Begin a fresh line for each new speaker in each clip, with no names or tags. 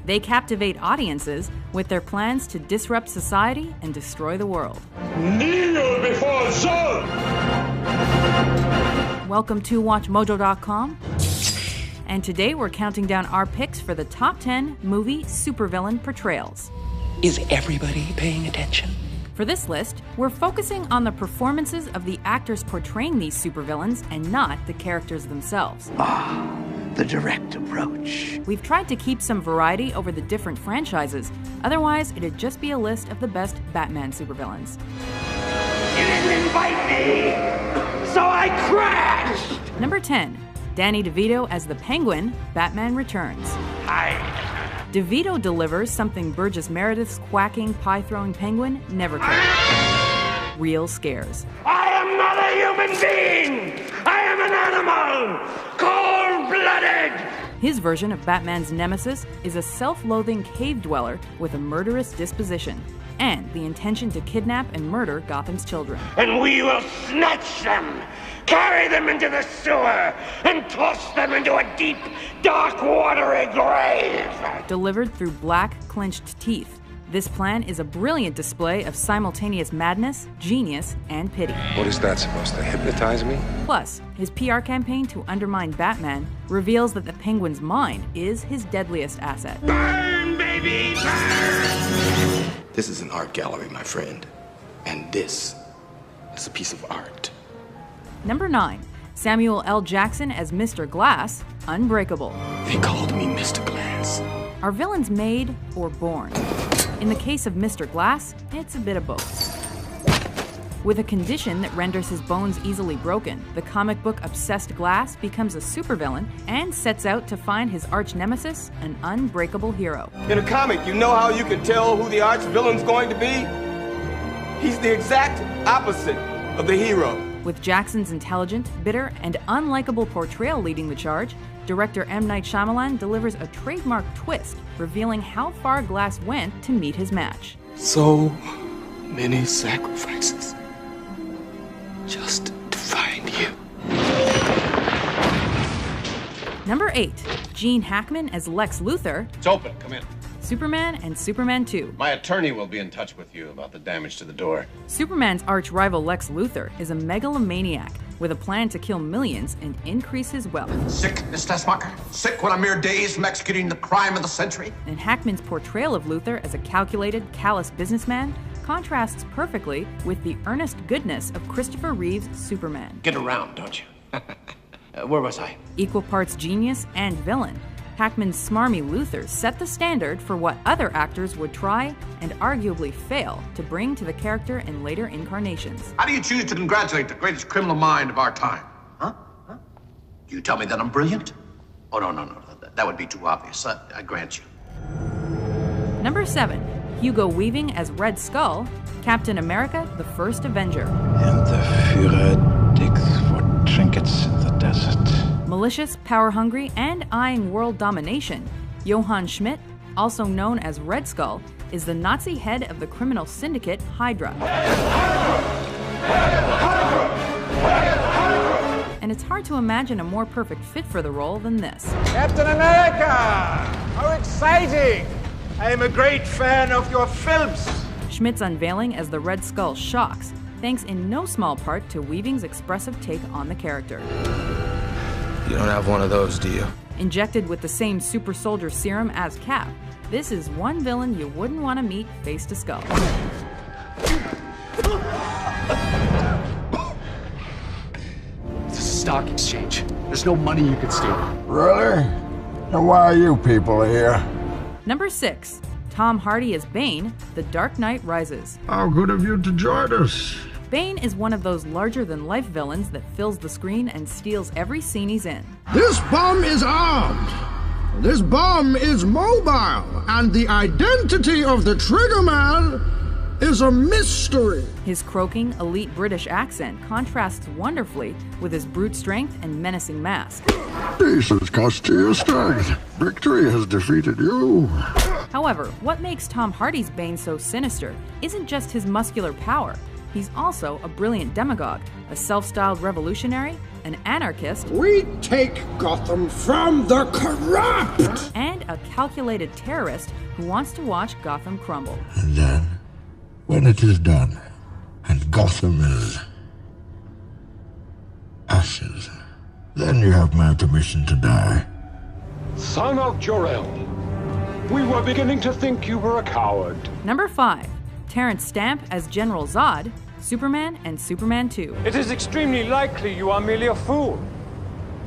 They captivate audiences with their plans to disrupt society and destroy the world.
Kneel before Zod!
Welcome to WatchMojo.com. And today we're counting down our picks for the top 10 movie supervillain portrayals.
Is everybody paying attention?
For this list, we're focusing on the performances of the actors portraying these supervillains and not the characters themselves.
The direct approach.
We've tried to keep some variety over the different franchises, otherwise it'd just be a list of the best Batman supervillains.
You didn't invite me, so I crashed!
Number 10. Danny DeVito as the Penguin, Batman Returns.
Hi.
DeVito delivers something Burgess Meredith's quacking, pie-throwing penguin never could. Real scares.
I am not a human being! I am an animal! Cold-blooded!
His version of Batman's nemesis is a self-loathing cave dweller with a murderous disposition and the intention to kidnap and murder Gotham's children.
And we will snatch them, carry them into the sewer, and toss them into a deep, dark, watery grave.
Delivered through black, clenched teeth, this plan is a brilliant display of simultaneous madness, genius, and pity.
What is that supposed to hypnotize me?
Plus, his PR campaign to undermine Batman reveals that the Penguin's mind is his deadliest asset.
Burn, baby, burn!
This is an art gallery, my friend. And this is a piece of art.
Number 9. Samuel L. Jackson as Mr. Glass, Unbreakable.
They called me Mr. Glass.
Are villains made or born? In the case of Mr. Glass, it's a bit of both. With a condition that renders his bones easily broken, the comic book-obsessed Glass becomes a supervillain and sets out to find his arch-nemesis, an unbreakable hero.
In a comic, you know how you can tell who the arch-villain's going to be? He's the exact opposite of the hero.
With Jackson's intelligent, bitter, and unlikable portrayal leading the charge, director M. Night Shyamalan delivers a trademark twist, revealing how far Glass went to meet his match.
So many sacrifices just to find you.
Number 8. Gene Hackman as Lex Luthor,
It's open. Come in.
Superman and Superman 2.
My attorney will be in touch with you about the damage to the door.
Superman's arch-rival Lex Luthor is a megalomaniac with a plan to kill millions and increase his wealth.
Sick, Mr. Smucker? Sick when I'm mere days from executing the crime of the century?
And Hackman's portrayal of Luthor as a calculated, callous businessman contrasts perfectly with the earnest goodness of Christopher Reeve's Superman.
Get around, don't you? Where was I?
Equal parts genius and villain, Hackman's smarmy Luthor set the standard for what other actors would try and arguably fail to bring to the character in later incarnations.
How do you choose to congratulate the greatest criminal mind of our time? Huh? Do you tell me that I'm brilliant? Oh, no. That would be too obvious. I grant you.
Number 7. Hugo Weaving as Red Skull, Captain America, the First Avenger.
And the Führer digs for trinkets in the desert.
Malicious, power-hungry, and eyeing world domination, Johann Schmidt, also known as Red Skull, is the Nazi head of the criminal syndicate Hydra. And it's hard to imagine a more perfect fit for the role than this.
Captain America! How exciting! I am a great fan of your films.
Schmidt's unveiling as the Red Skull shocks, thanks in no small part to Weaving's expressive take on the character.
You don't have one of those, do you?
Injected with the same super soldier serum as Cap, this is one villain you wouldn't want to meet face to skull.
It's a stock exchange. There's no money you can steal.
Really? And why are you people here?
Number 6. Tom Hardy as Bane, The Dark Knight Rises.
How good of you to join us.
Bane is one of those larger-than-life villains that fills the screen and steals every scene he's in.
This bomb is armed. This bomb is mobile. And the identity of the triggerman is a mystery.
His croaking, elite British accent contrasts wonderfully with his brute strength and menacing mask.
This has cost you your strength. Victory has defeated you.
However, what makes Tom Hardy's Bane so sinister isn't just his muscular power. he's also a brilliant demagogue, a self-styled revolutionary, an anarchist,
We take Gotham from the corrupt!
and a calculated terrorist who wants to watch Gotham crumble.
And then, when it is done, and Gotham is ashes, then you have my permission to die.
Son of Jor-El, we were beginning to think you were a coward.
Number 5. Terrence Stamp as General Zod, Superman and Superman 2.
It is extremely likely you are merely a fool.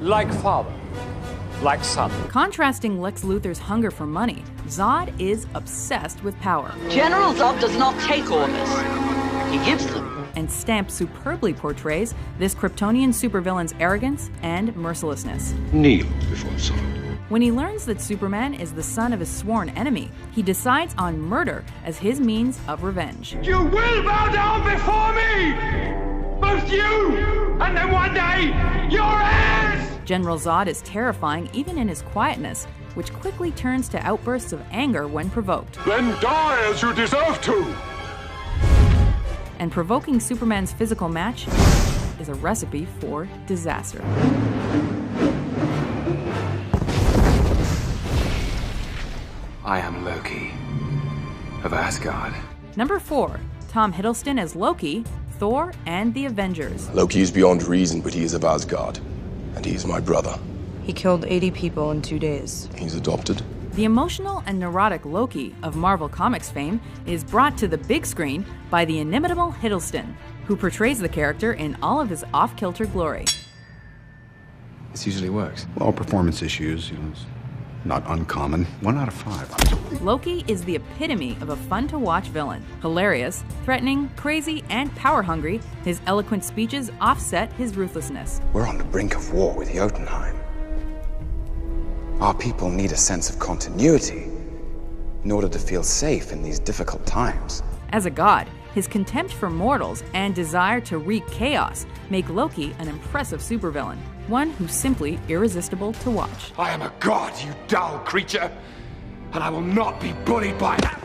Like father. Like son.
Contrasting Lex Luthor's hunger for money, Zod is obsessed with power.
General Zod does not take orders. He gives them.
And Stamp superbly portrays this Kryptonian supervillain's arrogance and mercilessness.
Kneel before Zod.
When he learns that Superman is the son of his sworn enemy, he decides on murder as his means of revenge.
You will bow down before me! Both you, and then one day, your heirs!
General Zod is terrifying even in his quietness, which quickly turns to outbursts of anger when provoked.
Then die as you deserve to!
And provoking Superman's physical match is a recipe for disaster.
I am Loki of Asgard.
Number 4. Tom Hiddleston as Loki, Thor, and the Avengers.
Loki is beyond reason, but he is of Asgard. And he is my brother.
He killed 80 people in 2 days.
He's adopted.
The emotional and neurotic Loki of Marvel Comics fame is brought to the big screen by the inimitable Hiddleston, who portrays the character in all of his off-kilter glory.
This usually works.
Well, performance issues, it's not uncommon. 1 out of 5.
Loki is the epitome of a fun-to-watch villain. Hilarious, threatening, crazy, and power-hungry, his eloquent speeches offset his ruthlessness.
We're on the brink of war with Jotunheim. Our people need a sense of continuity in order to feel safe in these difficult times.
As a god, his contempt for mortals and desire to wreak chaos make Loki an impressive supervillain, one who's simply irresistible to watch.
I am a god, you dull creature, and I will not be bullied by that.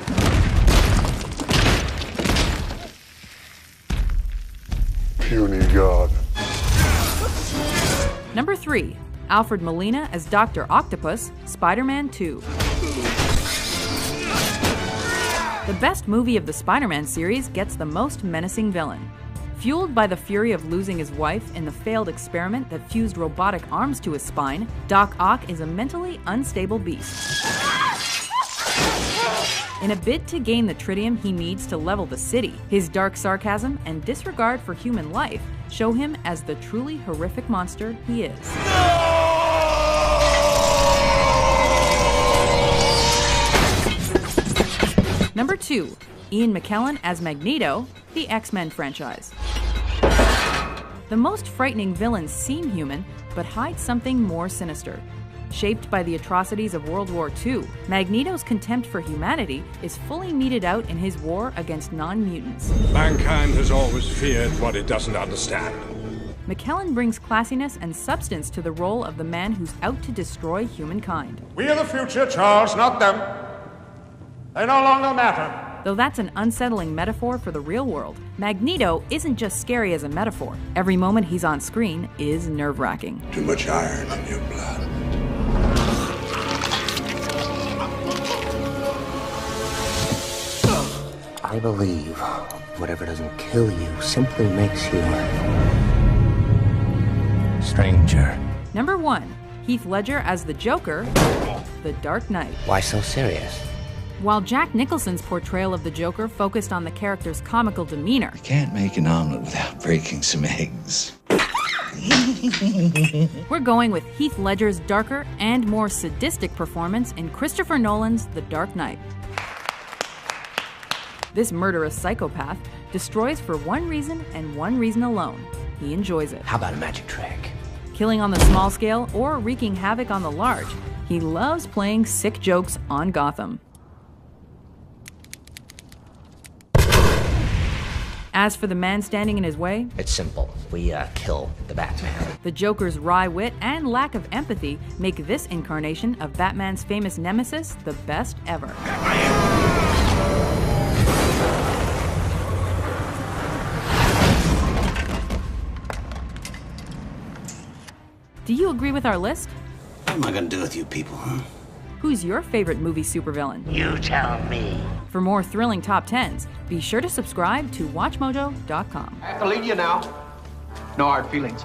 Puny god.
Number 3. Alfred Molina as Dr. Octopus, Spider-Man 2. The best movie of the Spider-Man series gets the most menacing villain. Fueled by the fury of losing his wife in the failed experiment that fused robotic arms to his spine, Doc Ock is a mentally unstable beast. In a bid to gain the tritium he needs to level the city, his dark sarcasm and disregard for human life show him as the truly horrific monster he is. Number 2. Ian McKellen as Magneto, the X-Men franchise. The most frightening villains seem human, but hide something more sinister. Shaped by the atrocities of World War II, Magneto's contempt for humanity is fully meted out in his war against non-mutants.
Mankind has always feared what it doesn't understand.
McKellen brings classiness and substance to the role of the man who's out to destroy humankind.
We are the future, Charles, not them. They no longer matter.
Though that's an unsettling metaphor for the real world, Magneto isn't just scary as a metaphor. Every moment he's on screen is nerve-wracking.
Too much iron in your blood.
I believe whatever doesn't kill you simply makes you stranger.
Number 1. Heath Ledger as the Joker, The Dark Knight.
Why so serious?
While Jack Nicholson's portrayal of the Joker focused on the character's comical demeanor,
You can't make an omelet without breaking some eggs.
we're going with Heath Ledger's darker and more sadistic performance in Christopher Nolan's The Dark Knight. This murderous psychopath destroys for one reason and one reason alone. He enjoys it.
How about a magic trick?
Killing on the small scale or wreaking havoc on the large, he loves playing sick jokes on Gotham. As for the man standing in his way,
It's simple. We kill the Batman.
the Joker's wry wit and lack of empathy make this incarnation of Batman's famous nemesis the best ever. Do you agree with our list?
What am I gonna do with you people, huh?
Who's your favorite movie supervillain?
You tell me.
For more thrilling top 10s, be sure to subscribe to WatchMojo.com.
I have to leave you now. No hard feelings.